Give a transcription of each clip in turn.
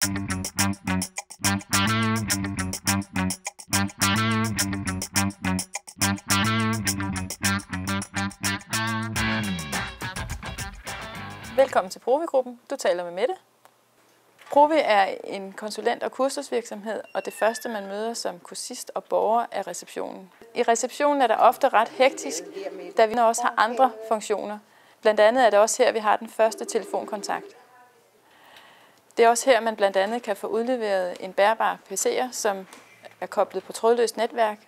Velkommen til Provi-gruppen. Du taler med Mette. Provi er en konsulent- og kursusvirksomhed, og det første, man møder som kursist og borger, er receptionen. I receptionen er der ofte ret hektisk, da vi også har andre funktioner. Blandt andet er det også her, vi har den første telefonkontakt. Det er også her, man blandt andet kan få udleveret en bærbar PC'er, som er koblet på trådløst netværk,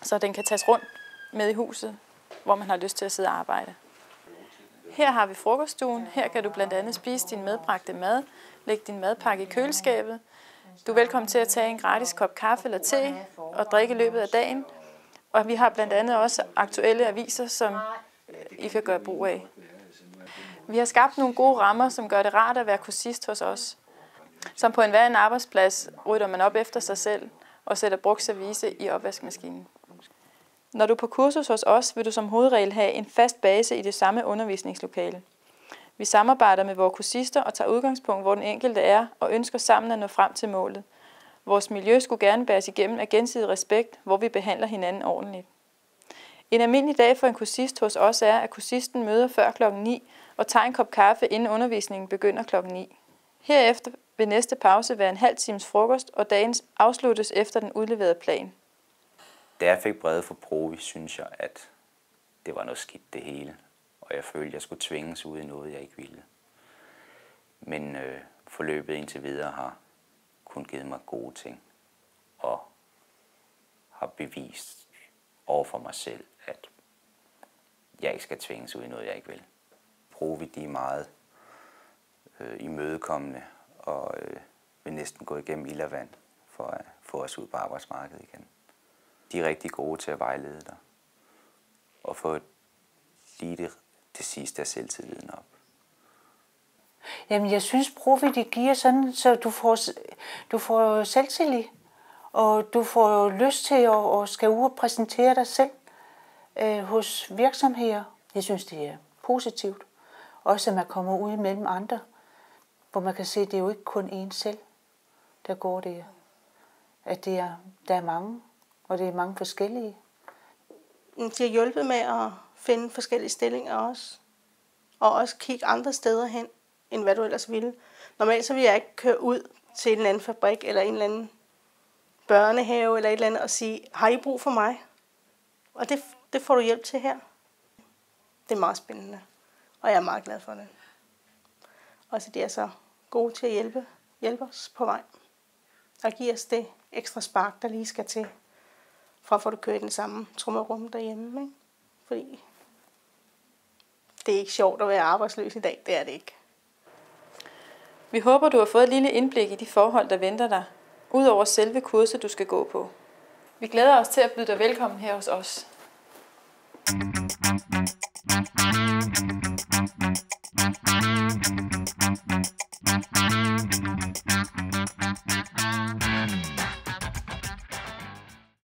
så den kan tages rundt med i huset, hvor man har lyst til at sidde og arbejde. Her har vi frokoststuen. Her kan du blandt andet spise din medbragte mad, lægge din madpakke i køleskabet. Du er velkommen til at tage en gratis kop kaffe eller te og drikke i løbet af dagen. Og vi har blandt andet også aktuelle aviser, som I kan gøre brug af. Vi har skabt nogle gode rammer, som gør det rart at være kursist hos os. Som på enhver arbejdsplads rydder man op efter sig selv og sætter brugt service i opvaskemaskinen. Når du er på kursus hos os, vil du som hovedregel have en fast base i det samme undervisningslokale. Vi samarbejder med vores kursister og tager udgangspunkt, hvor den enkelte er, og ønsker sammen at nå frem til målet. Vores miljø skulle gerne bæres igennem af gensidig respekt, hvor vi behandler hinanden ordentligt. En almindelig dag for en kursist hos os er, at kursisten møder før klokken 9 og tager en kop kaffe, inden undervisningen begynder klokken 9. Herefter vil næste pause være en halv times frokost, og dagen afsluttes efter den udleverede plan. Da jeg fik brevet fra Provi, synes jeg, at det var noget skidt det hele. Og jeg følte, at jeg skulle tvinges ud i noget, jeg ikke ville. Men forløbet indtil videre har kun givet mig gode ting. Og har bevist over for mig selv, at jeg ikke skal tvinges ud i noget, jeg ikke vil. Provi, de er meget imødekommende og vil næsten gå igennem ild og vand for at få os ud på arbejdsmarkedet igen. De er rigtig gode til at vejlede dig og få lige det sidste af selvtilliden op. Jamen, jeg synes, Provi, de giver sådan, så du får selvtillid, og du får lyst til at skal ud og præsentere dig selv hos virksomheder. Jeg synes, det er positivt. Også at man kommer ud mellem andre, hvor man kan se, at det er jo ikke kun én selv, der går der. At der er mange, og det er mange forskellige. De har hjulpet med at finde forskellige stillinger også. Og også kigge andre steder hen, end hvad du ellers ville. Normalt så vil jeg ikke køre ud til en eller anden fabrik, eller en eller anden børnehave, eller et eller andet, og sige, har I brug for mig? Og det får du hjælp til her. Det er meget spændende, og jeg er meget glad for det. Og så de er så gode til at hjælpe os på vej. Og give os det ekstra spark, der lige skal til, for at få det kørt i den samme trummerum derhjemme. Ikke? Fordi det er ikke sjovt at være arbejdsløs i dag, det er det ikke. Vi håber, du har fået et lille indblik i de forhold, der venter dig, udover selve kurset, du skal gå på. Vi glæder os til at byde dig velkommen her hos os.